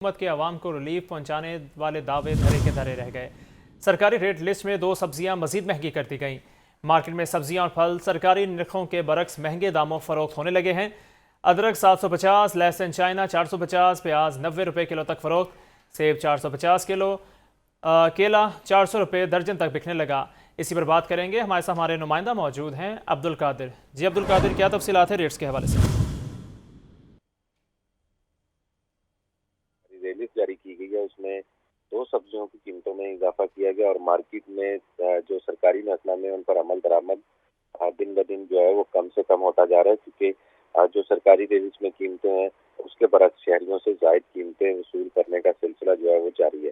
حکومت کے عوام کو ریلیف پہنچانے والے دعوے دھرے کے دھرے رہ گئے۔ سرکاری ریٹ لسٹ میں 2 سبزیاں مزید مہنگی کر دی گئیں۔ مارکیٹ میں سبزیاں اور پھل سرکاری نرخوں کے برعکس مہنگے داموں فروخت ہونے لگے ہیں۔ ادرک 750، لہسن چائنا 450، پیاز 90 روپے کلو تک فروخت، سیب 450 کلو، کیلا 400 روپے درجن تک بکنے لگا۔ اسی پر بات کریں گے، ہمارے ساتھ ہمارے نمائندہ موجود ہیں عبدالقادر۔ جی عبدالقادر، کیا تفصیلات ہیں ریٹس کے حوالے سے؟ ریٹ جاری کی گئی ہے، اس میں 2 سبزیوں کی قیمتوں میں اضافہ کیا گیا اور مارکیٹ میں جو سرکاری محکمہ میں ان پر عمل درآمد دن بدن جو ہے وہ کم سے کم ہوتا جا رہا ہے، کیونکہ جو سرکاری ریٹ میں قیمتیں ہیں اس کے برعکس شہریوں سے زائد قیمتیں وصول کرنے کا سلسلہ جو ہے وہ جاری ہے۔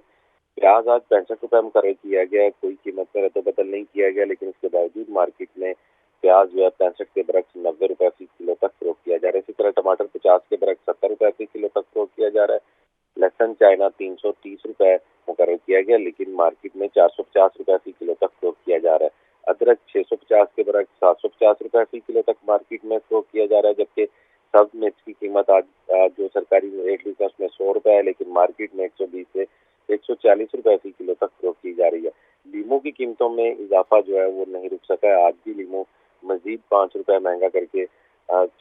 پیاز آج 65 روپے مقرر کیا گیا، کوئی قیمت میں رد و بدل نہیں کیا گیا، لیکن اس کے باوجود مارکیٹ میں پیاز جو ہے 65 کے برعکس 90 روپے فی کلو تک فروخت کیا جا رہا ہے۔ اسی طرح ٹماٹر 50 کے برعکس 70 روپے فی کلو تک فروخت کیا جا رہا ہے۔ لہسن چائنا 330 روپے مقرر کیا گیا، لیکن مارکیٹ میں 450 روپے فی کلو تک فروخت کیا جا رہا ہے۔ ادرک 650 کے برعکس 750 روپے فی کلو تک مارکیٹ میں فروخت کیا جا رہا ہے، جبکہ سبز مرچ کی قیمت آج جو سرکاری ریٹ لسٹ ہے اس میں 100 روپے ہے، لیکن مارکیٹ میں 120 سے 140 روپے فی کلو تک فروخت کی جا رہی ہے۔ لیموں کی قیمتوں میں اضافہ جو ہے وہ نہیں رک سکا ہے، آج بھی لیموں مزید 5 روپے مہنگا کر کے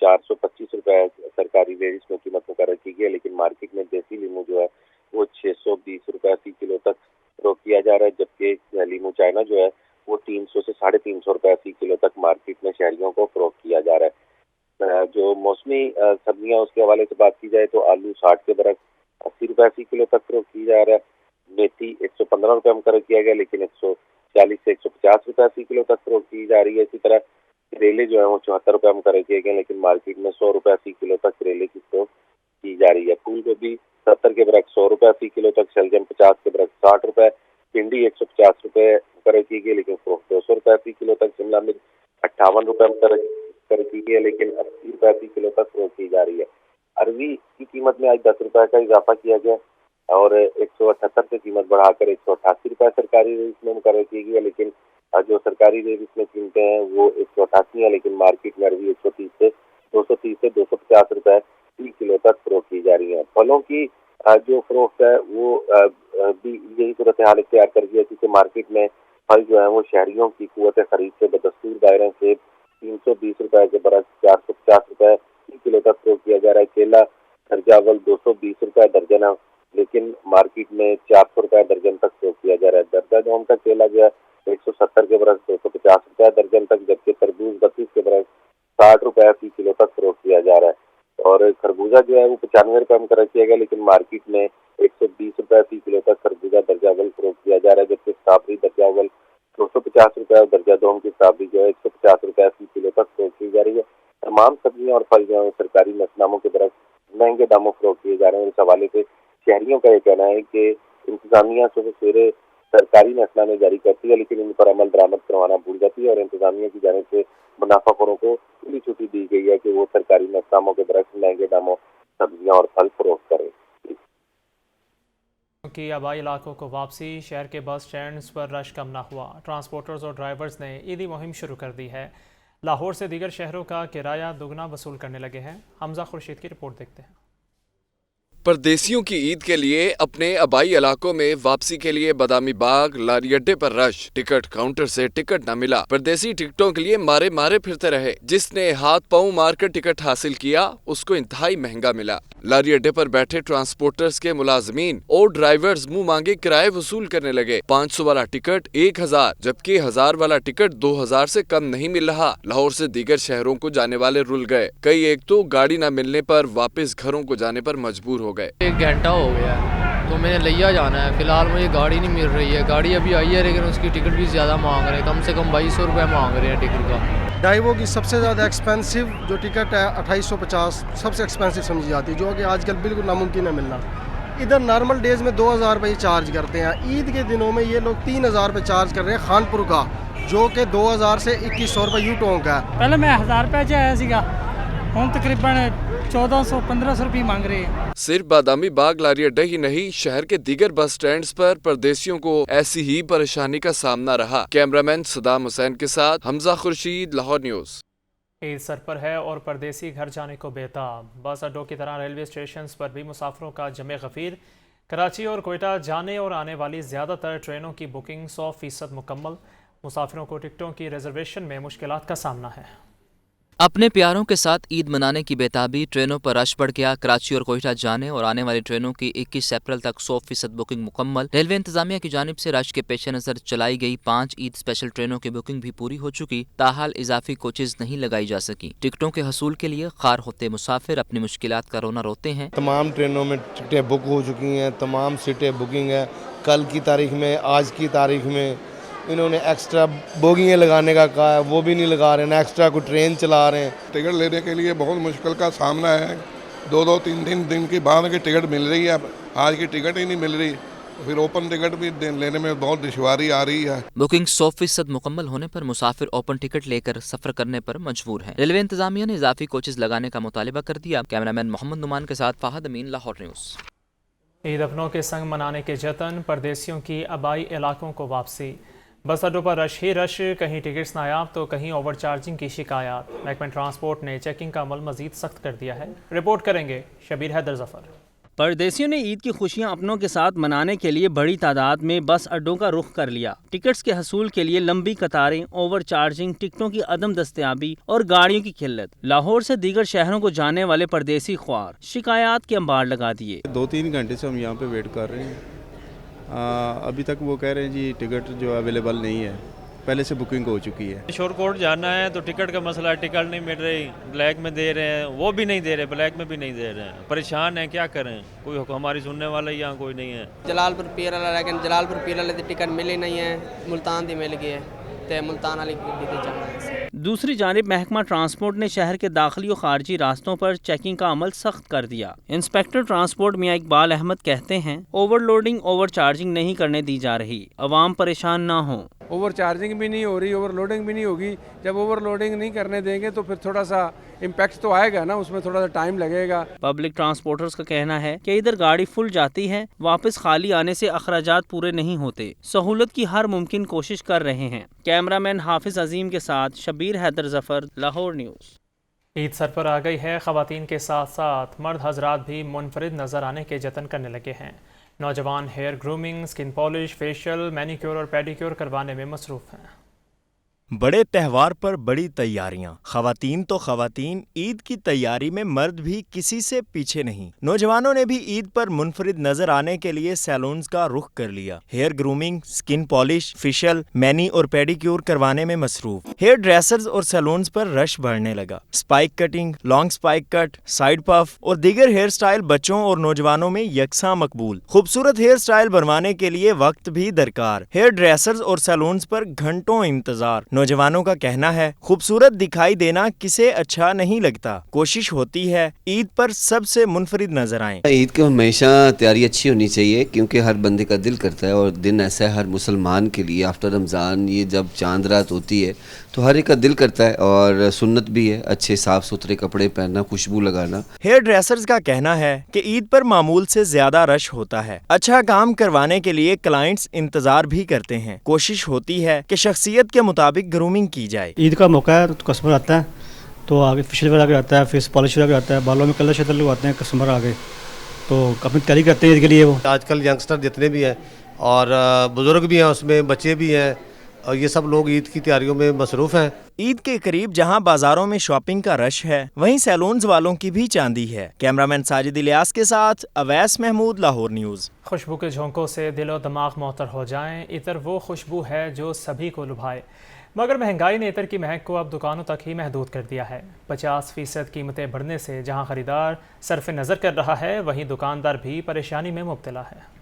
425 روپے سرکاری ریٹ میں قیمت مقرر کی گئی ہے، لیکن مارکیٹ میں دیسی لیموں جو ہے وہ 620 روپے فی کلو تک فروخت کیا جا رہا ہے، جبکہ لیموں چائنا جو ہے وہ 300 سے 350 روپے فی کلو تک مارکیٹ میں شہریوں کو فروخت کیا جا رہا ہے۔ جو موسمی سبزیاں اس کے حوالے سے بات کی جائے تو آلو 60 کے برعکس 80 روپے فی کلو تک فروخت کی جا رہا ہے۔ میتھی 115 روپے مقرر کیا گیا، لیکن 140 سے 150 روپے فی کلو تک فروخت کی جا رہی ہے۔ اسی طرح کریلے جو ہیں وہ 74 روپے مقرر کیے گئے، لیکن مارکیٹ میں 100 روپے فی کلو تک کریلے کی فروخت کی جا رہی ہے۔ پھول گوبھی 70 کے برعکس 100 روپے فی کلو تک، شلجم 50 کے برعکس 60 روپے، بھنڈی 150 روپے مقرر کی گئی، لیکن فروخت 200 روپے فی کلو تک۔ شملہ مرچ 58 روپے مقرر کی گئی ہے، لیکن 80 روپے فی کلو تک فروخت کی جا رہی ہے۔ اروی کی قیمت میں آج 10 روپے کا اضافہ کیا گیا اور 178 سے قیمت بڑھا کر 188 روپے سرکاری ریٹ میں مقرر کی گئی ہے، لیکن جو سرکاری ریٹ میں قیمتیں ہیں وہ 188 ہیں، لیکن مارکیٹ میں اروی 130 سے 250 روپے فی کلو تک فروخت کی جا رہی ہیں۔ پھلوں کی جو فروخت ہے وہ بھی یہی صورتحال اختیار کر گیا، کیونکہ مارکیٹ میں پھل جو ہیں وہ شہریوں کی قوت خرید سے بدستور دائرے سے 320 روپے کے برعکس 450 روپے فی کلو تک فروخت کیا جا رہا ہے۔ کیلا درجہ اول 220 روپے درجن ہے، لیکن مارکیٹ میں 400 روپے درجن تک فروخت کیا جا رہا ہے۔ درجہ دوم کا کیلا جو ہے 170 کے برعکس 250 روپے درجن تک، جبکہ تربوز 32 کے برعکس 60 روپے فی کلو تک فروخت کیا جا رہا ہے۔ اور خربوزہ جو ہے وہ 95 روپے مقرر کیا گیا، لیکن مارکیٹ میں 120 روپے فی کلو تک خربوزہ درجہ اول فروخت کیا جا رہا ہے، جبکہ اسٹرابری درجہ اول 250 روپے اور درجہ دوم کی اسٹرابری جو ہے 150 روپے فی کلو تک فروخت کی جا رہی ہے۔ تمام سبزیاں اور پھل جو ہیں سرکاری نقصاناموں کے برعکس مہنگے داموں فروخت کیے جا رہے ہیں۔ اس حوالے سے شہریوں کا یہ کہنا ہے کہ انتظامیہ صبح سویرے سرکاری نقصانامے جاری کرتی ہے، لیکن ان پر عمل درآمد کروانا بھول جاتی ہے، اور انتظامیہ کی جانب سے منافع خوروں کو کھلی چھٹی دی گئی ہے کہ وہ سرکاری نقصاناموں کے برعکس مہنگے داموں سبزیاں اور پھل فروخت کریں۔ کہ آبائی علاقوں کو واپسی، شہر کے بس سٹینڈز پر رش کم نہ ہوا۔ ٹرانسپورٹرز اور ڈرائیورز نے عیدی مہم شروع کر دی ہے۔ لاہور سے دیگر شہروں کا کرایہ دگنا وصول کرنے لگے ہیں۔ حمزہ خورشید کی رپورٹ دیکھتے ہیں۔ پردیسیوں کی عید کے لیے اپنے آبائی علاقوں میں واپسی کے لیے بادامی باغ لاری اڈے پر رش، ٹکٹ کاؤنٹر سے ٹکٹ نہ ملا، پردیسی ٹکٹوں کے لیے مارے پھرتے رہے۔ جس نے ہاتھ پاؤں مار کر ٹکٹ حاصل کیا اس کو انتہائی مہنگا ملا۔ لاری اڈے پر بیٹھے ٹرانسپورٹرز کے ملازمین اور ڈرائیورز منہ مانگے کرائے وصول کرنے لگے۔ 500 والا ٹکٹ 1000، جبکہ 1000 والا ٹکٹ 2000 سے کم نہیں مل رہا۔ لاہور سے دیگر شہروں کو جانے والے رل گئے، کئی ایک تو گاڑی نہ ملنے پر واپس گھروں کو جانے پر مجبور ہو گئے۔ 1 گھنٹہ ہو گیا ہے تو میں نے لیا جانا ہے، فی الحال مجھے گاڑی نہیں مل رہی ہے۔ گاڑی ابھی آئی ہے لیکن اس کی ٹکٹ بھی زیادہ مانگ رہے ہیں، کم سے کم 2200 روپے مانگ رہے ہیں ٹکٹ کا۔ ڈائیوو کی سب سے زیادہ ایکسپینسو جو ٹکٹ ہے 2850 سب سے ایکسپینسو سمجھی جاتی ہے، جو کہ آج کل بالکل ناممکن ہے ملنا۔ ادھر نارمل ڈیز میں 2000 روپے چارج کرتے ہیں، عید کے دنوں میں یہ لوگ 3000 روپے چارج کر رہے ہیں خانپور کا، جو کہ 2000 سے 2100 روپے یو ٹون کا ہے۔ پہلے میں 1000 روپے چاہیا سیگا، ہوں تقریباً 1400-1500 روپے مانگ رہے ہیں۔ صرف بادامی باغ لاری اڈے ہی نہیں، شہر کے دیگر بس سٹینڈز پر پردیسیوں کو ایسی ہی پریشانی کا سامنا رہا۔ کیمرامین صدام حسین کے ساتھ حمزہ خورشید، لاہور نیوز۔ عید سر پر ہے اور پردیسی گھر جانے کو بےتاب۔ بس اڈوں کی طرح ریلوے اسٹیشنز پر بھی مسافروں کا جمع غفیر۔ کراچی اور کوئٹہ جانے اور آنے والی زیادہ تر ٹرینوں کی بکنگ 100% مکمل۔ مسافروں کو ٹکٹوں کی ریزرویشن میں مشکلات کا سامنا ہے۔ اپنے پیاروں کے ساتھ عید منانے کی بےتابی، ٹرینوں پر رش بڑھ گیا۔ کراچی اور کوئٹہ جانے اور آنے والی ٹرینوں کی 21 اپریل تک 100% بکنگ مکمل۔ ریلوے انتظامیہ کی جانب سے رش کے پیش نظر چلائی گئی 5 عید اسپیشل ٹرینوں کی بکنگ بھی پوری ہو چکی، تاحال اضافی کوچز نہیں لگائی جا سکی۔ ٹکٹوں کے حصول کے لیے خوار ہوتے مسافر اپنی مشکلات کا رونا روتے ہیں۔ تمام ٹرینوں میں ٹکٹیں بک ہو چکی ہیں، تمام سیٹیں بکنگ ہیں۔ کل کی تاریخ میں، آج کی تاریخ میں انہوں نے ایکسٹرا بوگیاں لگانے کا کہا ہے، وہ بھی نہیں لگا رہے، نہ ایکسٹرا کوئی ٹرین چلا رہے ہیں۔ ٹکٹ لینے کے لیے بہت مشکل کا سامنا ہے۔ 2 3 دن کے بعد کی ٹکٹ مل رہی ہے، آج کی ٹکٹ ہی نہیں مل رہی، پھر اوپن ٹکٹ بھی لینے میں بہت دشواری آ رہی ہے۔ بکنگ 100% مکمل ہونے پر مسافر اوپن ٹکٹ لے کر سفر کرنے پر مجبور ہیں۔ ریلوے انتظامیہ نے اضافی کوچز لگانے کا مطالبہ کر دیا۔ کیمرامین محمد نعمان کے ساتھ فہد امین، لاہور نیوز۔ عید اپنوں کے سنگ منانے کے جتن، پردیسیوں کی آبائی علاقوں کو واپسی۔ بس اڈوں پر رش ہی رش، کہیں ٹکٹس نایاب تو کہیں اوور چارجنگ کی شکایات۔ محکمہ ٹرانسپورٹ نے چیکنگ کا عمل مزید سخت کر دیا ہے۔ رپورٹ کریں گے شبیر حیدر ظفر۔ پردیسیوں نے عید کی خوشیاں اپنوں کے ساتھ منانے کے لیے بڑی تعداد میں بس اڈوں کا رخ کر لیا۔ ٹکٹس کے حصول کے لیے لمبی قطاریں، اوور چارجنگ، ٹکٹوں کی عدم دستیابی اور گاڑیوں کی قلت۔ لاہور سے دیگر شہروں کو جانے والے پردیسی خوار شکایات کے انبار لگا دیے۔ 2-3 گھنٹے سے ہم یہاں پہ ویٹ کر رہے ہیں، ابھی تک وہ کہہ رہے ہیں جی ٹکٹ جو اویلیبل نہیں ہے، پہلے سے بکنگ ہو چکی ہے۔ شور کوٹ جانا ہے تو ٹکٹ کا مسئلہ ہے، ٹکٹ نہیں مل رہی، بلیک میں دے رہے ہیں، وہ بھی نہیں دے رہے، بلیک میں بھی نہیں دے رہے ہیں، پریشان ہیں، کیا کریں، کوئی ہماری سننے والا یہاں کوئی نہیں ہے۔ جلال پور پیر والا، لیکن جلال پور پیر والے ٹکٹ ملی نہیں ہے، ملتان دی مل گئی ہے تے ملتان والی گڈی تے جانا ہے۔ دوسری جانب محکمہ ٹرانسپورٹ نے شہر کے داخلی و خارجی راستوں پر چیکنگ کا عمل سخت کر دیا۔ انسپیکٹر ٹرانسپورٹ میاں اقبال احمد کہتے ہیں اوور لوڈنگ، اوور چارجنگ نہیں کرنے دی جا رہی، عوام پریشان نہ ہوں۔ اوور چارجنگ بھی نہیں ہو رہی، اوور لوڈنگ بھی نہیں ہوگی۔ جب اوور لوڈنگ نہیں کرنے دیں گے تو پھر تھوڑا سا امپیکٹ تو آئے گا نا، اس میں تھوڑا سا ٹائم لگے گا۔ پبلک ٹرانسپورٹرز کا کہنا ہے کہ ادھر گاڑی فل جاتی ہے، واپس خالی آنے سے اخراجات پورے نہیں ہوتے، سہولت کی ہر ممکن کوشش کر رہے ہیں۔ کیمرامین حافظ عظیم کے ساتھ شبیر حیدر ظفر، لاہور نیوز۔ عید سر پر آ گئی ہے، خواتین کے ساتھ ساتھ مرد حضرات بھی منفرد نظر آنے کے جتن کرنے لگے ہیں۔ نوجوان ہیئر گرومنگ، سکن پالش، فیشل، مینیکیور اور پیڈیکیور کروانے میں مصروف ہیں۔ بڑے تہوار پر بڑی تیاریاں، خواتین تو خواتین، عید کی تیاری میں مرد بھی کسی سے پیچھے نہیں۔ نوجوانوں نے بھی عید پر منفرد نظر آنے کے لیے سیلونز کا رخ کر لیا۔ ہیئر گرومنگ، سکن پالش، فیشل، مینی اور پیڈیکیور کروانے میں مصروف۔ ہیئر ڈریسرز اور سیلونز پر رش بڑھنے لگا۔ سپائک کٹنگ، لانگ سپائک کٹ، سائیڈ پف اور دیگر ہیئر سٹائل بچوں اور نوجوانوں میں یکساں مقبول۔ خوبصورت ہیئر سٹائل بنوانے کے لیے وقت بھی درکار۔ ہیئر ڈریسرز اور سیلونز پر گھنٹوں انتظار۔ نوجوانوں کا کہنا ہے خوبصورت دکھائی دینا کسے اچھا نہیں لگتا، کوشش ہوتی ہے عید پر سب سے منفرد نظر آئیں۔ عید کی ہمیشہ تیاری اچھی ہونی چاہیے، کیونکہ ہر بندے کا دل کرتا ہے، اور دن ایسا ہے ہر مسلمان کے لیے آفٹر رمضان، یہ جب چاند رات ہوتی ہے تو ہر ایک کا دل کرتا ہے، اور سنت بھی ہے اچھے صاف ستھرے کپڑے پہننا، خوشبو لگانا۔ ہیئر ڈریسرز کا کہنا ہے کہ عید پر معمول سے زیادہ رش ہوتا ہے، اچھا کام کروانے کے لیے کلائنٹس انتظار بھی کرتے ہیں۔ کوشش ہوتی ہے کہ شخصیت کے مطابق گرومنگ کی جائے۔ عید کا موقع ہے تو کسٹمر آتا ہے تو آگے فیشل وغیرہ بھی آتا ہے، فیس پالش وغیرہ بھی آتا ہے، بالوں میں کلر شدر لگواتے ہیں کسٹمر آگے، تو اپنی تیاری کرتے ہیں عید کے لیے۔ وہ آج کل ینگسٹر جتنے بھی ہیں اور بزرگ بھی ہیں، اس میں بچے بھی ہیں، اور یہ سب لوگ عید کی تیاریوں میں مصروف ہیں۔ عید کے قریب جہاں بازاروں میں شاپنگ کا رش ہے، وہیں سیلونز والوں کی بھی چاندی ہے۔ کیمرامین ساجد الیاس کے ساتھ اویس محمود، لاہور نیوز۔ خوشبو کے جھونکوں سے دل و دماغ معطر ہو جائیں، عطر وہ خوشبو ہے جو سبھی کو لبھائے، مگر مہنگائی نے عطر کی مہک کو اب دکانوں تک ہی محدود کر دیا ہے۔ 50% قیمتیں بڑھنے سے جہاں خریدار صرف نظر کر رہا ہے، وہیں دکاندار بھی پریشانی میں مبتلا ہے۔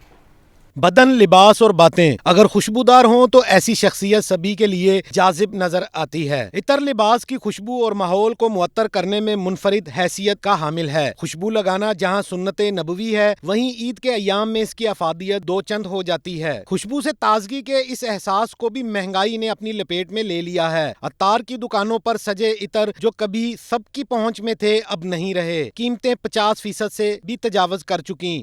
بدن، لباس اور باتیں اگر خوشبودار ہوں تو ایسی شخصیت سبھی کے لیے جاذب نظر آتی ہے۔ عطر لباس کی خوشبو اور ماحول کو معطر کرنے میں منفرد حیثیت کا حامل ہے۔ خوشبو لگانا جہاں سنت نبوی ہے، وہیں عید کے ایام میں اس کی افادیت دو چند ہو جاتی ہے۔ خوشبو سے تازگی کے اس احساس کو بھی مہنگائی نے اپنی لپیٹ میں لے لیا ہے۔ عطار کی دکانوں پر سجے عطر جو کبھی سب کی پہنچ میں تھے، اب نہیں رہے۔ قیمتیں 50% سے بھی تجاوز کر چکی۔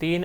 3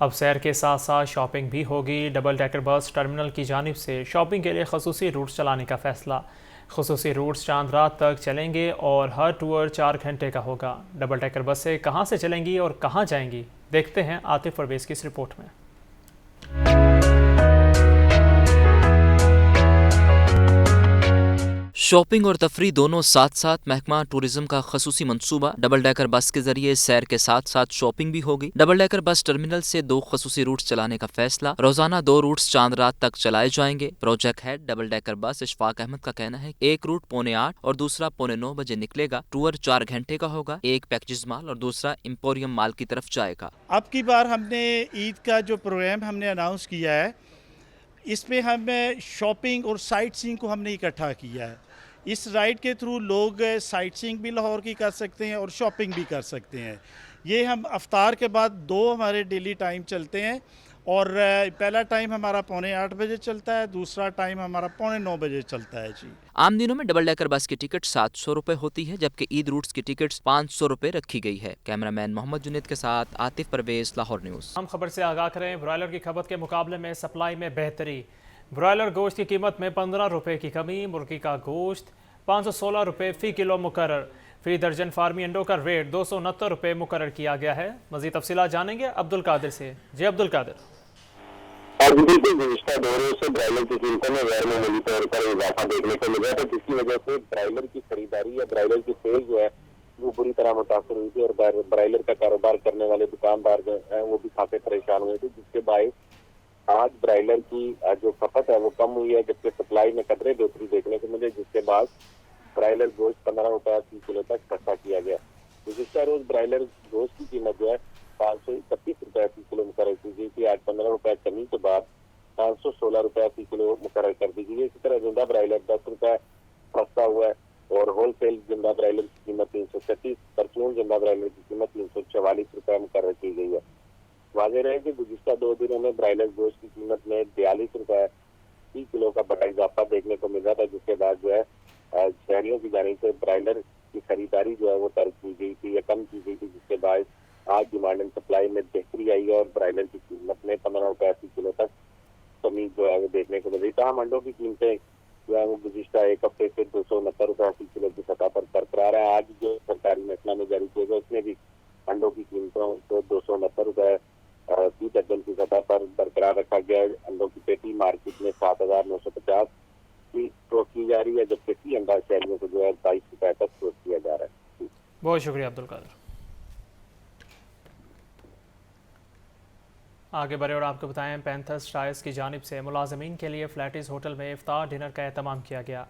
اب سیر کے ساتھ ساتھ شاپنگ بھی ہوگی۔ ڈبل ڈیکر بس ٹرمنل کی جانب سے شاپنگ کے لیے خصوصی روٹس چلانے کا فیصلہ۔ خصوصی روٹس چاند رات تک چلیں گے اور ہر ٹور 4 گھنٹے کا ہوگا۔ ڈبل ڈیکر بسیں کہاں سے چلیں گی اور کہاں جائیں گی، دیکھتے ہیں عاطف پرویز کی اس رپورٹ میں۔ شاپنگ اور تفریح دونوں ساتھ ساتھ، محکمہ ٹورزم کا خصوصی منصوبہ۔ ڈبل ڈیکر بس کے ذریعے سیر کے ساتھ ساتھ شاپنگ بھی ہوگی۔ ڈبل ڈیکر بس ٹرمینل سے 2 خصوصی روٹس چلانے کا فیصلہ۔ روزانہ 2 روٹس چاند رات تک چلائے جائیں گے۔ پروجیکٹ ہیڈ ڈبل ڈیکر بس اشفاق احمد کا کہنا ہے ایک روٹ 8:45 اور دوسرا 8:45 بجے نکلے گا۔ ٹور 4 گھنٹے کا ہوگا۔ ایک پیکجز مال اور دوسرا امپوریم مال کی طرف جائے گا۔ اب کی بار ہم نے عید کا جو پروگرام ہم نے اناؤنس کیا ہے، اس میں ہم شاپنگ اور سائٹ سینگ کو ہم نے اکٹھا کیا ہے۔ اس رائڈ کے تھرو لوگ سائٹ سینگ بھی لاہور کی کر سکتے ہیں اور شاپنگ بھی کر سکتے ہیں۔ یہ ہم افطار کے بعد 2 ہمارے ڈیلی ٹائم چلتے ہیں، اور پہلا ٹائم ہمارا 8:45 بجے چلتا ہے، دوسرا ٹائم ہمارا 8:45 بجے چلتا ہے۔ جی، عام دنوں میں ڈبل ڈیکر بس کی ٹکٹ 700 روپے ہوتی ہے، جبکہ عید روٹس کی ٹکٹ 500 روپے رکھی گئی ہے۔ کیمرہ مین محمد جنید کے ساتھ عاطف پرویز، لاہور نیوز۔ ہم خبر سے آگاہ کریں، برائلر کی کھپت کے مقابلے میں سپلائی میں بہتری۔ برائلر گوشت کی قیمت میں 15 روپے کی کمی۔ مرغی کا گوشت 516 روپے فی کلو مقرر۔ فی درجن فارمی انڈوں کا ریٹ 269 روپے مقرر کیا گیا ہے۔ مزید تفصیلات جانیں گے عبد القادر سے۔ جی عبد القادر۔ بالکل، گزشتہ دوروں سے برائلر کی قیمتوں میں غیر معمولی طور پر اضافہ دیکھنے کو ملا تھا، جس کی وجہ سے برائلر کی خریداری یا برائلر کی سیل جو ہے وہ بری طرح متاثر ہوئی تھی، اور برائلر کا کاروبار کرنے والے دکاندار جو ہیں وہ بھی کافی پریشان ہوئے تھے، جس کے باعث آج برائلر کی جو کھپت ہے وہ کم ہوئی ہے، جبکہ سپلائی میں قدرے بہتری دیکھنے کو ملے، جس کے بعد برائلر گوشت 15 روپے فی کلو تک سستا کیا گیا۔ گزشتہ روز برائلر گوشت کی قیمت جو ہے 531 روپے فی کلو مقرر کی گئی تھی۔ آج 15 روپے کمی کے بعد 516 روپے فی کلو مقرر کر دی گئی ہے۔ اسی طرح زندہ برائلر 10 روپے سستا ہوا ہے، اور ہول سیل زندہ برائلر کی قیمت 336، پرچون زندہ برائلر کی قیمت 344 روپے مقرر کی گئی ہے۔ واضح رہے کہ گزشتہ 2 دنوں میں برائلر گوشت کی قیمت میں 42 روپے فی کلو کا بڑا اضافہ دیکھنے کو مل رہا تھا، جس کے بعد جو ہے شہریوں کی جانب سے برائلر کی خریداری جو ہے وہ ترک کی گئی تھی یا کم کی گئی تھی، جس کے باعث آج ڈیمانڈ اینڈ سپلائی میں بہتری آئی ہے، اور برائلر کی قیمت میں 15 روپے فی کلو تک کمی جو ہے وہ دیکھنے کو ملی۔ تاہم انڈوں کی قیمتیں جو ہے وہ گزشتہ ایک ہفتے سے 269 روپے فی کلو کی سطح پر برقرار ہے۔ آج جو سرکاری محکمہ میں جاری کیا گیا اس میں بھی انڈوں کی قیمتوں کو 269 روپے فی درجن کی سطح پر برقرار رکھا گیا ہے۔ انڈوں کی پیٹی مارکیٹ میں 7950 کی فروخت کی جا رہی ہے، جبکہ فی انڈا شہریوں کو جو ہے 22 روپے تک فروخت کیا جا رہا ہے۔ بہت شکریہ عبد القادر۔ آگے بڑھے اور آپ کو بتائیں، پینتھرز ٹائرز کی جانب سے ملازمین کے لیے فلیٹیز ہوٹل میں افطار ڈنر کا اہتمام کیا گیا۔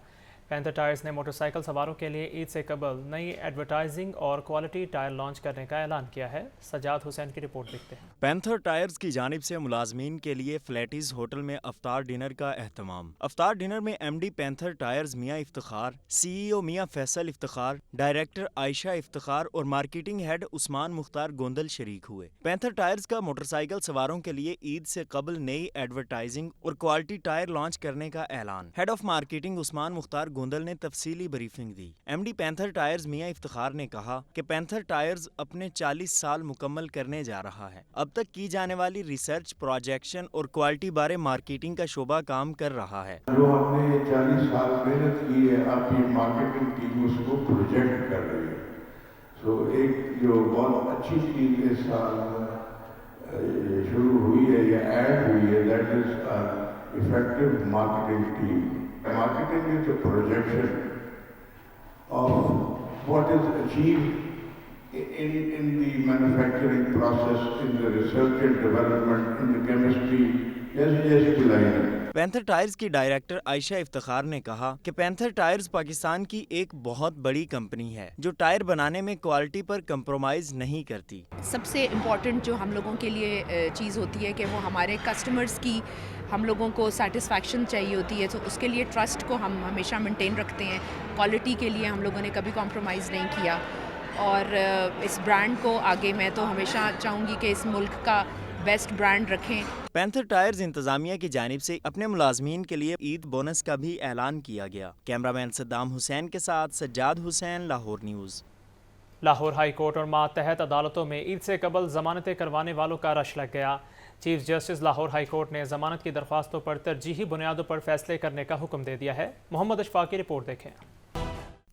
پینتھر ٹائرز نے موٹر سائیکل سواروں کے لیے عید سے قبل نئی ایڈورٹائزنگ اور کوالٹی ٹائر لانچ کرنے کا اعلان کیا ہے۔ سجاد حسین کی رپورٹ دیکھتے ہیں۔ پینتھر ٹائرز کی جانب سے ملازمین کے لیے فلیٹیز ہوٹل میں افطار ڈنر کا اہتمام۔ افطار ڈنر میں ایم ڈی پینتھر ٹائرز میاں افتخار، سی ای او میاں فیصل افتخار، ڈائریکٹر عائشہ افتخار اور مارکیٹنگ ہیڈ عثمان مختار گوندل شریک ہوئے۔ پینتھر ٹائرز کا موٹر سائیکل سواروں کے لیے عید سے قبل نئی ایڈورٹائزنگ اور کوالٹی ٹائر لانچ کرنے کا اعلان۔ ہیڈ آف مارکیٹنگ عثمان مختار گوندل نے تفصیلی بریفنگ دی۔ ایم ڈی پینتھر ٹائرز میاں افتخار نے کہا کہ پینتھر ٹائرز اپنے 40 سال مکمل کرنے جا رہا ہے۔ اب تک کی جانے والی ریسرچ، پروجیکشن اور کوالٹی بارے مارکیٹنگ کا شعبہ کام کر رہا ہے۔ جو ہم نے 40 سال محنت کی ہے، اب یہ مارکیٹنگ ٹیم اس کو پروجیکٹ کر رہی ہے۔ سو ایک جو بہت اچھی چیز اس سال شروع ہوئی ہے یا ایڈ ہوئی ہے، that is effective marketing team. Marketing is a projection of what is achieved in the manufacturing process, in the research and development, in the chemistry, جیسی کی لائن ہے۔ پینتھر ٹائرز کی ڈائریکٹر عائشہ افتخار نے کہا کہ پینتھر ٹائرز پاکستان کی ایک بہت بڑی کمپنی ہے جو ٹائر بنانے میں کوالٹی پر کمپرومائز نہیں کرتی۔ سب سے امپورٹنٹ جو ہم لوگوں کے لیے چیز ہوتی ہے کہ وہ ہمارے کسٹمرز کی ہم لوگوں کو سیٹسفیکشن چاہیے ہوتی ہے، تو اس کے لیے ٹرسٹ کو ہم ہمیشہ مینٹین رکھتے ہیں۔ کوالٹی کے لیے ہم لوگوں نے کبھی کمپرومائز نہیں کیا، اور اس برانڈ کو آگے میں تو ہمیشہ چاہوں گی کہ اس ملک کا بیسٹ برانڈ رکھیں۔ پینتھر ٹائرز انتظامیہ کی جانب سے اپنے ملازمین کے لیے عید بونس کا بھی اعلان کیا گیا۔ کیمرہ مین صدام حسین کے ساتھ Sajjad Hussain, Lahore news. Lahore high court اور ماتحت عدالتوں میں عید سے قبل ضمانتیں کروانے والوں کا رش لگ گیا۔ Chief justice Lahore high court نے ضمانت کی درخواستوں پر ترجیحی بنیادوں پر فیصلے کرنے کا حکم دے دیا ہے۔ محمد اشفاق کی رپورٹ دیکھیں۔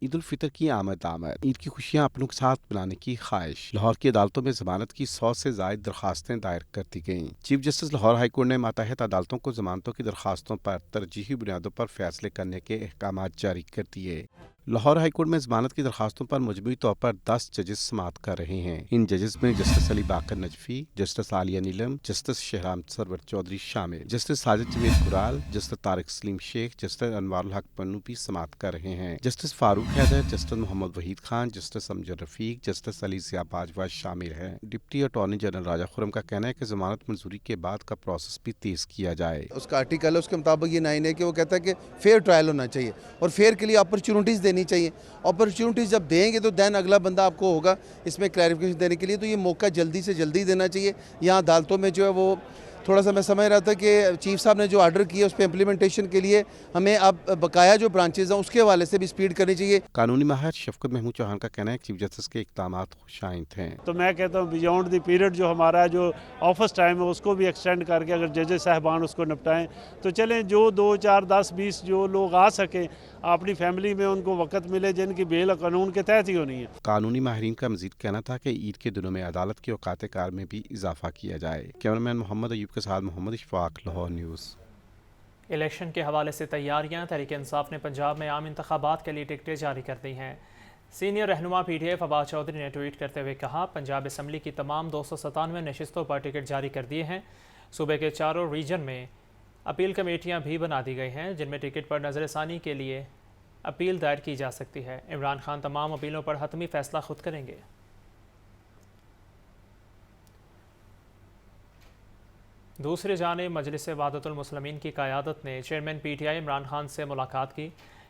عید الفطر کی آمد عید کی خوشیاں اپنوں کے ساتھ منانے کی خواہش۔ لاہور کی عدالتوں میں ضمانت کی 100 سے زائد درخواستیں دائر کر دی گئیں۔ Chief justice Lahore high court نے ماتحت عدالتوں کو ضمانتوں کی درخواستوں پر ترجیحی بنیادوں پر فیصلے کرنے کے احکامات جاری کر دیے۔ لاہور ہائی کورٹ میں ضمانت کی درخواستوں پر مجموعی طور پر 10 ججز سماعت کر رہے ہیں۔ ان ججز میں جسٹس علی باقر نجفی، جسٹس عالیہ نیلم، جسٹس شہرام سرور چودھری شامل، جسٹس ساجد جاوید قرال، جسٹس طارق سلیم شیخ، جسٹس انوار الحق پنو بھی سماعت کر رہے ہیں۔ جسٹس فاروق حیدر، جسٹس محمد وحید خان، جسٹس امجد رفیق، جسٹس علی ضیاء باجوہ شامل ہیں۔ ڈپٹی اٹارنی جنرل راجہ خرم کا کہنا ہے کہ ضمانت منظوری کے بعد کا پروسیس بھی تیز کیا جائے۔ اس کا آرٹیکل ہے، اس کے مطابق یہ 9 ہے کہ وہ کہتا ہے کہ فیئر ٹرائل ہونا چاہیے اور فیئر کے لیے اپرچونٹیز دینی چاہیے۔ اپرچونٹیز جب دیں گے تو دین اگلا بندہ آپ کو ہوگا اس میں کلیریفیکیشن دینے کے لیے، تو یہ موقع جلدی سے جلدی دینا چاہیے۔ یہاں عدالتوں میں جو ہے وہ تھوڑا سا میں سمجھ رہا تھا کہ چیف صاحب نے جو آرڈر کیا اس پہ امپلیمنٹیشن کے لیے ہمیں اب بقایا جو برانچز ہیں اس کے حوالے سے بھی سپیڈ کرنی چاہیے۔ قانونی ماہر شفقت محمود چوہان کا کہنا ہے کہ چیف جسٹس کے اقدامات خوش آئند ہیں۔ تو میں کہتا ہوں بیونڈ دی پیریڈ جو ہمارا جو آفس ٹائم ہے اس کو بھی ایکسٹینڈ کر کے اگر ججز صاحبان اس کو نپٹائیں تو چلیں، جو 2 4 10 20 جو لوگ آ سکیں اپنی فیملی میں ان کو وقت ملے جن کی بیل قانون کے تحت ہی ہونی ہے۔ قانونی ماہرین کا مزید کہنا تھا کہ عید کے دنوں میں عدالت کے اوقات کار میں بھی اضافہ کیا جائے۔ کیمرامین محمد ایوب کے ساتھ محمد اشفاق، لاہور نیوز۔ الیکشن کے حوالے سے تیاریاں۔ تحریک انصاف نے پنجاب میں عام انتخابات کے لیے ٹکٹیں جاری کر دی ہیں۔ سینئر رہنما P T I Fawad Chaudhry نے ٹویٹ کرتے ہوئے کہا، پنجاب اسمبلی کی تمام 297 نشستوں پر ٹکٹ جاری کر دیے ہیں۔ صوبے کے 4 ریجن میں اپیل کمیٹیاں بھی بنا دی گئی ہیں جن میں ٹکٹ پر نظر ثانی کے لیے اپیل دائر کی جا سکتی ہے۔ عمران خان تمام اپیلوں پر حتمی فیصلہ خود کریں گے۔ دوسری جانب مجلس وحدت المسلمین کی قیادت نے چیئرمین پی ٹی آئی عمران خان سے ملاقات کی۔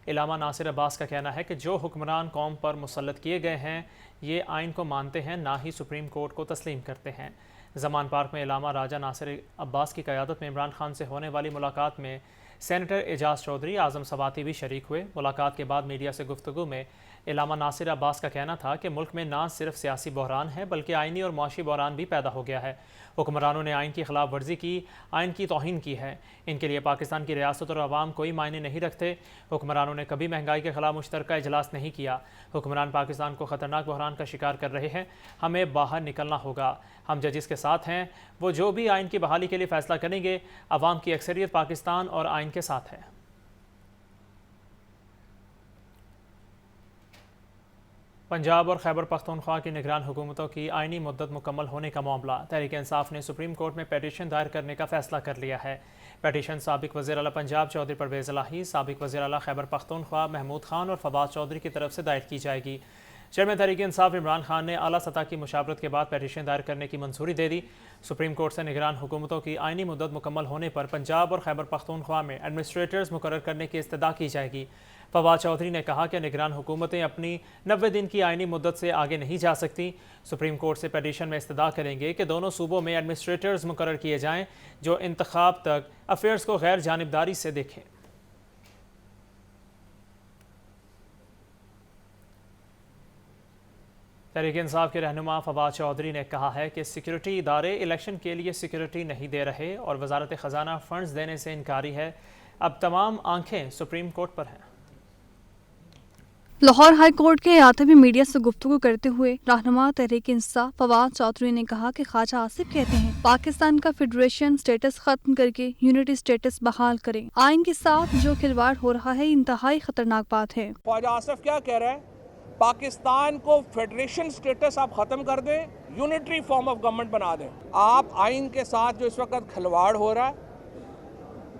علامہ ناصر عباس کا کہنا ہے کہ جو حکمران قوم پر مسلط کیے گئے ہیں یہ آئین کو مانتے ہیں، نہ ہی سپریم کورٹ کو تسلیم کرتے ہیں۔ زمان پارک میں علامہ راجہ ناصر عباس کی قیادت میں عمران خان سے ہونے والی ملاقات میں سینیٹر اعجاز چودھری، اعظم سواتی بھی شریک ہوئے۔ ملاقات کے بعد میڈیا سے گفتگو میں علامہ ناصر عباس کا کہنا تھا کہ ملک میں نہ صرف سیاسی بحران ہے بلکہ آئینی اور معاشی بحران بھی پیدا ہو گیا ہے۔ حکمرانوں نے آئین کی خلاف ورزی کی، آئین کی توہین کی ہے۔ ان کے لیے پاکستان کی ریاست اور عوام کوئی معنی نہیں رکھتے۔ حکمرانوں نے کبھی مہنگائی کے خلاف مشترکہ اجلاس نہیں کیا۔ حکمران پاکستان کو خطرناک بحران کا شکار کر رہے ہیں، ہمیں باہر نکلنا ہوگا۔ ہم ججز کے ساتھ ہیں، وہ جو بھی آئین کی بحالی کے لیے فیصلہ کریں گے، عوام کی اکثریت پاکستان اور آئین کے ساتھ ہے۔ پنجاب اور خیبر پختونخوا کی نگران حکومتوں کی آئینی مدت مکمل ہونے کا معاملہ۔ تحریک انصاف نے سپریم کورٹ میں پیٹیشن دائر کرنے کا فیصلہ کر لیا ہے۔ پیٹیشن سابق وزیر اعلیٰ پنجاب چودھری پرویز الہی، سابق وزیر اعلیٰ خیبر پختونخوا محمود خان اور فواد چودھری کی طرف سے دائر کی جائے گی۔ چیئرمین تحریک انصاف عمران خان نے اعلیٰ سطح کی مشاورت کے بعد پیٹیشن دائر کرنے کی منظوری دے دی۔ سپریم کورٹ سے نگران حکومتوں کی آئینی مدت مکمل ہونے پر پنجاب اور خیبر پختونخوا میں ایڈمنسٹریٹرز مقرر کرنے کی استدعا کی جائے گی۔ فواد چودھری نے کہا کہ نگران حکومتیں اپنی 90 دن کی آئینی مدت سے آگے نہیں جا سکتی۔ سپریم کورٹ سے پیٹیشن میں استدعا کریں گے کہ دونوں صوبوں میں ایڈمنسٹریٹرز مقرر کیے جائیں جو انتخاب تک افیئرز کو غیر جانبداری سے دیکھیں۔ تحریک انصاف کے رہنما فواد چودھری نے کہا ہے کہ سیکورٹی ادارے الیکشن کے لیے سیکورٹی نہیں دے رہے اور وزارت خزانہ فنڈز دینے سے انکاری ہے۔ اب تمام آنکھیں سپریم کورٹ پر ہیں۔ لاہور ہائی کورٹ کے احاطے میں میڈیا سے گفتگو کرتے ہوئے رہنما تحریک انصاف فواد چودھری نے کہا کہ خواجہ آصف کہتے ہیں پاکستان کا فیڈریشن سٹیٹس ختم کر کے یونٹی سٹیٹس بحال کریں۔ آئین کے ساتھ جو کھلواڑ ہو رہا ہے انتہائی خطرناک بات ہے۔ خواجہ آصف کیا کہہ رہا ہے؟ پاکستان کو فیڈریشن سٹیٹس آپ ختم کر دیں، یونٹری فارم آف گورنمنٹ بنا دیں۔ آپ آئین کے ساتھ جو اس وقت کھلواڑ ہو رہا ہے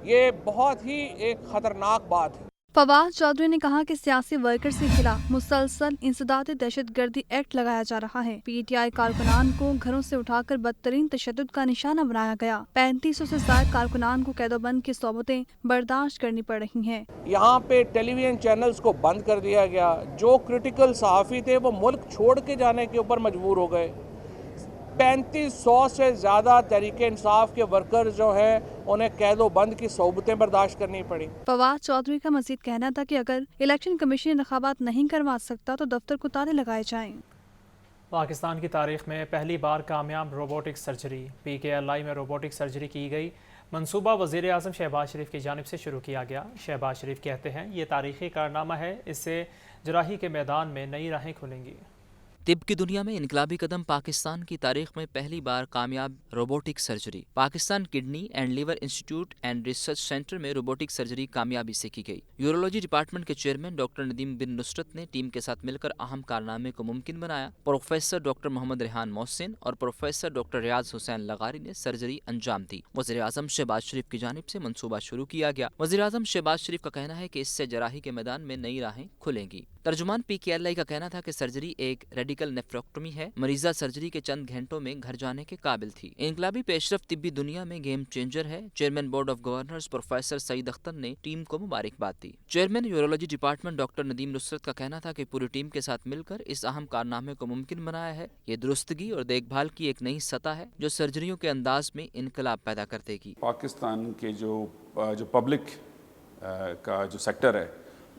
یہ بہت ہی ایک خطرناک بات ہے۔ فواد چودھری نے کہا کہ سیاسی ورکرز کے خلاف مسلسل انسداد دہشت گردی ایکٹ لگایا جا رہا ہے۔ پی ٹی آئی کارکنان کو گھروں سے اٹھا کر بدترین تشدد کا نشانہ بنایا گیا۔ 3500 سے زائد کارکنان کو قید و بند کی صحبتیں برداشت کرنی پڑ رہی ہیں۔ یہاں پہ ٹیلی ویژن چینلز کو بند کر دیا گیا، جو کرٹیکل صحافی تھے وہ ملک چھوڑ کے جانے کے اوپر مجبور ہو گئے۔ 3500 سے زیادہ تحریک انصاف کے ورکرز جو ہیں انہیں قید و بند کی صحبتیں برداشت کرنی پڑی۔ فواد چودھری کا مزید کہنا تھا کہ اگر الیکشن کمیشن انتخابات نہیں کروا سکتا تو دفتر کو تالے لگائے جائیں۔ پاکستان کی تاریخ میں پہلی بار کامیاب روبوٹک سرجری PKLI میں روبوٹک سرجری کی گئی۔ منصوبہ وزیر اعظم شہباز شریف کی جانب سے شروع کیا گیا۔ شہباز شریف کہتے ہیں یہ تاریخی کارنامہ ہے، اس سے جراحی کے میدان میں نئی راہیں کھلیں گی۔ طب کی دنیا میں انقلابی قدم، پاکستان کی تاریخ میں پہلی بار کامیاب robotic surgery. Pakistan kidney and liver institute and research centre میں روبوٹک سرجری کامیابی سے کی گئی۔ یورولوجی ڈپارٹمنٹ کے چیئرمین ڈاکٹر ندیم بن نصرت نے ٹیم کے ساتھ مل کر اہم کارنامے کو ممکن بنایا۔ پروفیسر ڈاکٹر محمد ریحان محسن اور پروفیسر ڈاکٹر ریاض حسین لغاری نے سرجری انجام دی۔ وزیر اعظم شہباز شریف کی جانب سے منصوبہ شروع کیا گیا۔ وزیر اعظم شہباز شریف کا کہنا ہے کہ اس سے جراحی کے میدان میں نئی راہیں کھلیں گی۔ ترجمان PKLI کا کہنا تھا کہ سرجری ایک ریڈیکل نیفریکٹومی ہے۔ مریضہ سرجری کے چند گھنٹوں میں گھر جانے کے قابل تھی۔ انقلابی پیش رفت طبی دنیا میں گیم چینجر ہے۔ Chairman board of governors professor Saeed Akhtar نے ٹیم کو مبارکباد دی۔ Chairman urology department doctor Nadeem Nusrat کا کہنا تھا کہ پوری ٹیم کے ساتھ مل کر اس اہم کارنامے کو ممکن بنایا ہے۔ یہ درستگی اور دیکھ بھال کی ایک نئی سطح ہے جو سرجریوں کے انداز میں انقلاب پیدا کر دے گی۔ پاکستان کے جو پبلک کا جو سیکٹر ہے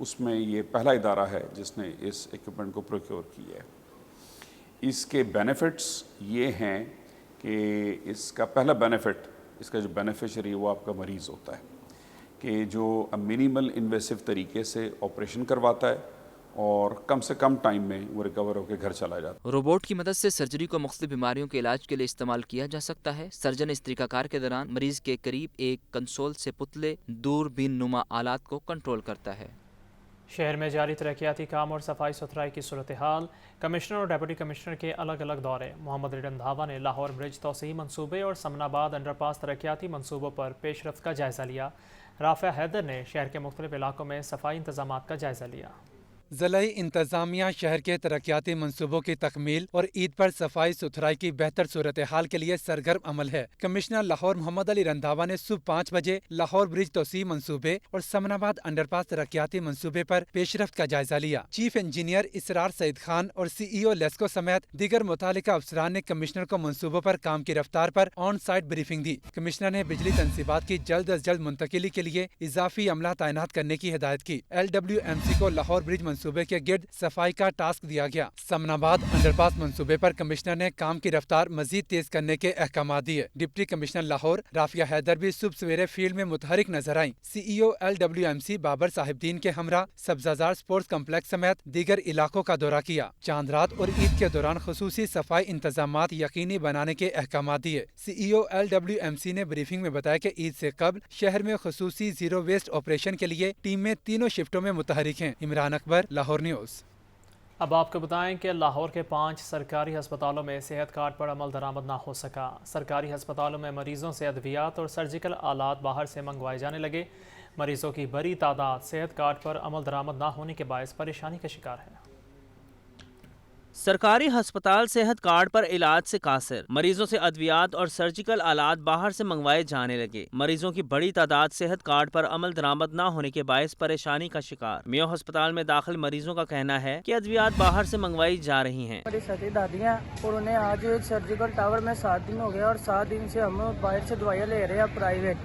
اس میں یہ پہلا ادارہ ہے جس نے اس ایکوپمنٹ کو پروکیور کی ہے۔ اس کے بینیفٹس یہ ہیں کہ اس کا پہلا بینیفٹ، اس کا جو بینیفیشری وہ آپ کا مریض ہوتا ہے کہ جو منیمل انویسو طریقے سے آپریشن کرواتا ہے اور کم سے کم ٹائم میں وہ ریکور ہو کے گھر چلا جاتا ہے۔ روبوٹ کی مدد سے سرجری کو مختلف بیماریوں کے علاج کے لیے استعمال کیا جا سکتا ہے۔ سرجن اس طریقہ کار کے دوران مریض کے قریب ایک کنسول سے پتلے دوربین نما آلات کو کنٹرول کرتا ہے۔ شہر میں جاری ترقیاتی کام اور صفائی ستھرائی کی صورتحال، کمشنر اور ڈپٹی کمشنر کے الگ الگ دورے۔ محمد علی رندھاوا نے لاہور برج توسیعی منصوبے اور سمن آباد انڈر پاس ترقیاتی منصوبوں پر پیش رفت کا جائزہ لیا۔ رافع حیدر نے شہر کے مختلف علاقوں میں صفائی انتظامات کا جائزہ لیا۔ ضلعی انتظامیہ شہر کے ترقیاتی منصوبوں کی تکمیل اور عید پر صفائی ستھرائی کی بہتر صورتحال کے لیے سرگرم عمل ہے۔ کمشنر لاہور محمد علی رندھاوا نے صبح 5 بجے لاہور برج توسیعی منصوبے اور سمن آباد انڈر پاس ترقیاتی منصوبے پر پیش رفت کا جائزہ لیا۔ چیف انجینئر اسرار سعید خان اور CEO لیسکو سمیت دیگر متعلقہ افسران نے کمشنر کو منصوبوں پر کام کی رفتار پر آن سائٹ بریفنگ دی۔ کمشنر نے بجلی تنصیبات کی جلد از جلد منتقلی کے لیے اضافی عملہ تعینات کرنے کی ہدایت کی۔ LWMC کو لاہور برج منصوبے کے گرد صفائی کا ٹاسک دیا گیا۔ سمن آباد انڈر پاس منصوبے پر کمشنر نے کام کی رفتار مزید تیز کرنے کے احکامات دیے۔ ڈپٹی کمشنر لاہور رافیہ حیدر بھی صبح سویرے فیلڈ میں متحرک نظر آئیں۔ CEO LWMC بابر صاحب دین کے ہمراہ سبزازار سپورٹس کمپلیکس سمیت دیگر علاقوں کا دورہ کیا۔ چاند رات اور عید کے دوران خصوصی صفائی انتظامات یقینی بنانے کے احکامات دیے۔ CEO LWMC نے بریفنگ میں بتایا کہ عید سے قبل شہر میں خصوصی زیرو ویسٹ آپریشن کے لیے ٹیمیں تینوں شفٹوں میں متحرک ہیں۔ عمران اکبر، لاہور نیوز۔ اب آپ کو بتائیں کہ لاہور کے 5 سرکاری ہسپتالوں میں صحت کارڈ پر عمل درآمد نہ ہو سکا۔ سرکاری ہسپتالوں میں مریضوں سے ادویات اور سرجیکل آلات باہر سے منگوائے جانے لگے۔ مریضوں کی بڑی تعداد صحت کارڈ پر عمل درآمد نہ ہونے کے باعث پریشانی کا شکار ہے۔ سرکاری ہسپتال صحت کارڈ پر علاج سے قاصر، مریضوں سے ادویات اور سرجیکل آلات باہر سے منگوائے جانے لگے۔ مریضوں کی بڑی تعداد صحت کارڈ پر عمل درآمد نہ ہونے کے باعث پریشانی کا شکار۔ میو ہسپتال میں داخل مریضوں کا کہنا ہے کہ ادویات باہر سے منگوائی جا رہی ہیں۔ میری ستی دادی ہیں اور انہیں آج سرجیکل ٹاور میں 7 دن ہو گیا اور 7 دن سے ہم باہر سے دوائیاں لے رہے ہیں پرائیویٹ،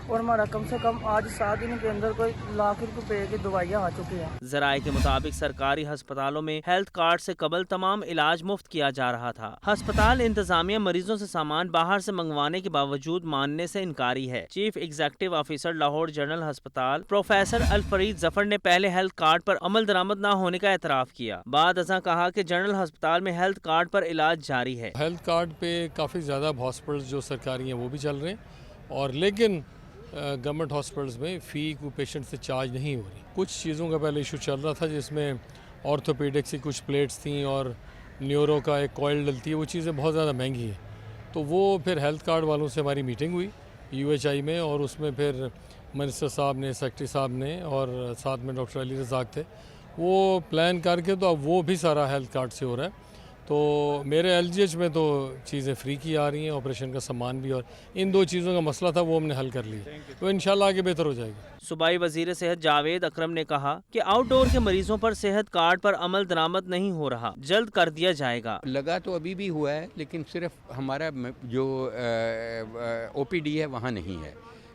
اور ہمارا کم سے کم آج 7 دن کے اندر کوئی لاکھ روپے کی دوائیاں آ چکی ہیں۔ ذرائع کے مطابق سرکاری ہسپتالوں میں ہیلتھ کارڈ سے قبل تمام علاج مفت کیا جا رہا تھا۔ ہسپتال انتظامیہ مریضوں سے سامان باہر سے منگوانے کے باوجود ماننے سے انکاری ہے۔ Chief executive officer Lahore general ہسپتال پروفیسر الفرید ظفر نے پہلے ہیلتھ کارڈ پر عمل درآمد نہ ہونے کا اعتراف کیا۔ بعد ازاں کہا کہ جنرل ہسپتال میں ہیلتھ کارڈ پر علاج جاری ہے۔ ہیلتھ کارڈ پہ کافی زیادہ ہاسپٹلز جو سرکاری ہیں وہ بھی چل رہے ہیں، اور لیکن گورنمنٹ ہاسپٹلز میں فی کو پیشنٹ سے چارج نہیں ہو رہی۔ کچھ چیزوں کا پہلے ایشو چل رہا تھا جس میں آرتھوپیڈکس کی کچھ پلیٹس تھیں اور نیورو کا ایک کوئل ڈلتی ہے، وہ چیزیں بہت زیادہ مہنگی ہیں۔ تو وہ پھر ہیلتھ کارڈ والوں سے ہماری میٹنگ ہوئی UHI میں، اور اس میں پھر منسٹر صاحب نے، سیکرٹری صاحب نے، اور ساتھ میں ڈاکٹر علی رزاق تھے، وہ پلان کر کے تو اب وہ بھی سارا ہیلتھ کارڈ سے ہو رہا ہے۔ تو میرے LGH میں تو چیزیں فری کی آ رہی ہیں، آپریشن کا سامان بھی، اور ان 2 چیزوں کا مسئلہ تھا وہ ہم نے حل کر لیا، تو انشاءاللہ آگے بہتر ہو جائے گی۔ صوبائی وزیر صحت جاوید اکرم نے کہا کہ آؤٹ ڈور کے مریضوں پر صحت کارڈ پر عمل درآمد نہیں ہو رہا، جلد کر دیا جائے گا۔ لگا تو ابھی بھی ہوا ہے، لیکن صرف ہمارا جو OPD ہے وہاں نہیں ہے،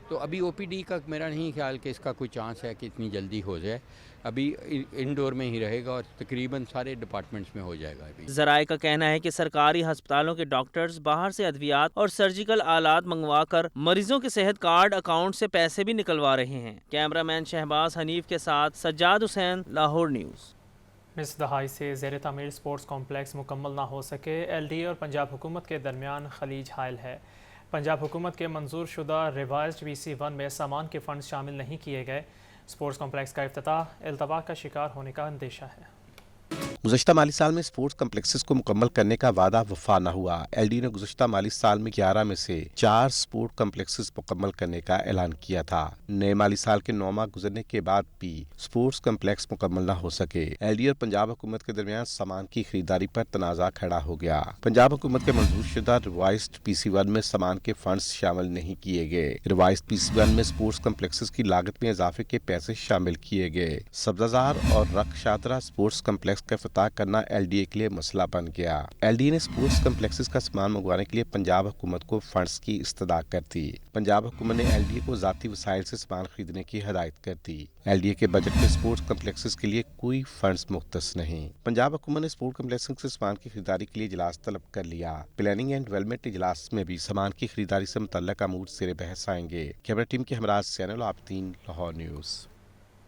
تو ابھی او پی ڈی کا میرا نہیں خیال کہ اس کا کوئی چانس ہے کہ اتنی جلدی ہو جائے. ابھی انڈور میں ہی رہے گا اور تقریباً سارے ڈپارٹمنٹس میں ہو جائے گا. ابھی ذرائع کا کہنا ہے کہ سرکاری ہسپتالوں کے ڈاکٹرز باہر سے ادویات اور سرجیکل آلات منگوا کر مریضوں کے صحت کارڈ اکاؤنٹ سے پیسے بھی نکلوا رہے ہیں. کیمرہ مین شہباز حنیف کے ساتھ سجاد حسین، لاہور نیوز. اس دہائی سے زیر تعمیر اسپورٹس کمپلیکس مکمل نہ ہو سکے. ایل ڈی اے اور پنجاب حکومت کے درمیان خلیج حائل ہے. پنجاب حکومت کے منظور شدہ ریوائزڈ VC1 میں سامان کے فنڈز شامل نہیں کیے گئے. اسپورٹس کمپلیکس کا افتتاح التوا کا شکار ہونے کا اندیشہ ہے. گزشتہ مالی سال میں اسپورٹس کمپلیکسز کو مکمل کرنے کا وعدہ وفا نہ ہوا. ایل ڈی نے گزشتہ مالی سال میں 11 میں سے 4 اسپورٹ کمپلیکسز مکمل کرنے کا اعلان کیا تھا. نئے مالی سال کے 9 ماہ گزرنے کے بعد بھی اسپورٹس کمپلیکس مکمل نہ ہو سکے. ایل ڈی اور پنجاب حکومت کے درمیان سامان کی خریداری پر تنازع کھڑا ہو گیا. پنجاب حکومت کے منظور شدہ ریوائزڈ PC1 میں سامان کے فنڈز شامل نہیں کیے گئے. ریوائزڈ PC1 میں اسپورٹس کمپلیکسز کی لاگت میں اضافے کے پیسے شامل کیے گئے. سبززار اور رق شادرہ اسپورٹس کمپلیکس کا افتتاح کرنا ایل ڈی اے کے لیے مسئلہ بن گیا. ایل ڈی اے نے اسپورٹس کمپلیکسز کا سامان منگوانے کے لیے پنجاب حکومت کو فنڈز کی استدعا کر دی. پنجاب حکومت نے ایل ڈی اے کو ذاتی وسائل سے سامان خریدنے کی ہدایت کر دی. ایل ڈی اے کے بجٹ میں اسپورٹس کمپلیکسز کے لیے کوئی فنڈز مختص نہیں. پنجاب حکومت نے اسپورٹ کمپلیکسز سے سامان کی خریداری کے لیے اجلاس طلب کر لیا. پلاننگ اینڈ ڈیولپمنٹ اجلاس میں بھی سامان کی خریداری سے متعلق امور زیر بحث آئیں گے. کیمرہ ٹیم کے ہمراہ زین العابدین، لاہور نیوز.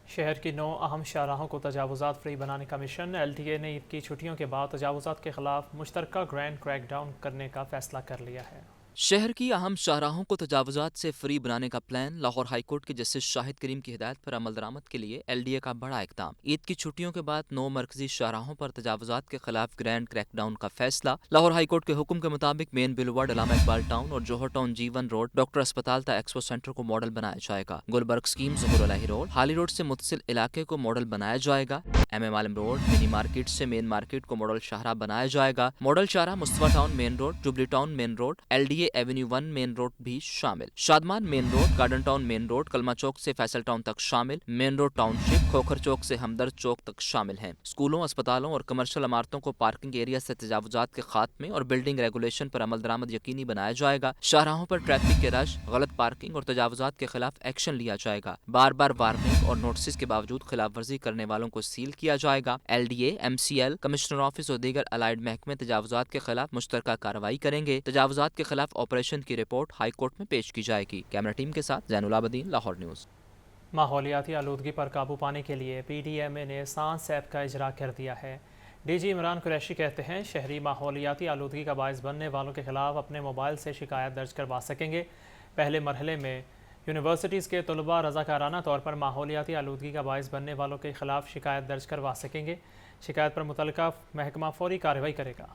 شہر کی 9 اہم شاہراہوں کو تجاوزات فری بنانے کا مشن. ایل ڈی اے نے عید کی چھٹیوں کے بعد تجاوزات کے خلاف مشترکہ گرینڈ کریک ڈاؤن کرنے کا فیصلہ کر لیا ہے. شہر کی اہم شاہراہوں کو تجاوزات سے فری بنانے کا پلان. لاہور ہائی کورٹ کے جسٹس شاہد کریم کی ہدایت پر عمل درآمد کے لیے ایل ڈی اے کا بڑا اقدام. عید کی چھٹیوں کے بعد 9 مرکزی شاہراہوں پر تجاوزات کے خلاف گرینڈ کریک ڈاؤن کا فیصلہ. لاہور ہائی کورٹ کے حکم کے مطابق مین بلیوارڈ علامہ اقبال ٹاؤن اور جوہر ٹاؤن G1 روڈ ڈاکٹر اسپتال تا ایکسپو سینٹر کو ماڈل بنایا جائے گا. گلبرگ اسکیم ظہور الہی روڈ حالی روڈ سے متصل علاقے کو ماڈل بنایا جائے گا. MM عالم روڈ منی مارکیٹ سے مین مارکیٹ کو ماڈل شاہراہ بنایا جائے گا. ماڈل شاہراہ Mustafa town main road, jubilee town main road, LDA avenue 1 main road بھی شامل. Shadman main road, garden town main road, Kalma chowk سے فیصل ٹاؤن تک شامل. Main road township Khokhar chowk سے ہمدرد چوک تک شامل ہیں. اسکولوں، اسپتالوں اور کمرشل عمارتوں کو پارکنگ ایریا سے تجاوزات کے خاتمے اور بلڈنگ ریگولیشن پر عمل درآمد یقینی بنایا جائے گا. شاہراہوں پر ٹریفک کے رش، غلط پارکنگ اور تجاوزات کے خلاف ایکشن لیا جائے گا. بار بار وارننگ اور نوٹسز کے باوجود خلاف ورزی کرنے والوں کو سیل کیا جائے گا. LDA، MCL، کمشنر آفس اور دیگر الائیڈ محکمے تجاوزات کے خلاف مشترکہ کارروائی کریں گے. تجاوزات کے خلاف آپریشن کی رپورٹ ہائی کورٹ میں پیش کی جائے گی. کیمرہ ٹیم کے ساتھ زین العابدین، لاہور نیوز. ماحولیاتی آلودگی پر قابو پانے کے لیے PDMA نے سانس ایپ کا اجرا کر دیا ہے. DG عمران قریشی کہتے ہیں شہری ماحولیاتی آلودگی کا باعث بننے والوں کے خلاف اپنے موبائل سے شکایت درج کروا سکیں گے. پہلے مرحلے میں یونیورسٹیز کے طلباء رضاکارانہ طور پر ماحولیاتی آلودگی کا باعث بننے والوں کے خلاف شکایت درج کروا سکیں گے. شکایت پر متعلقہ محکمہ فوری کارروائی کرے گا.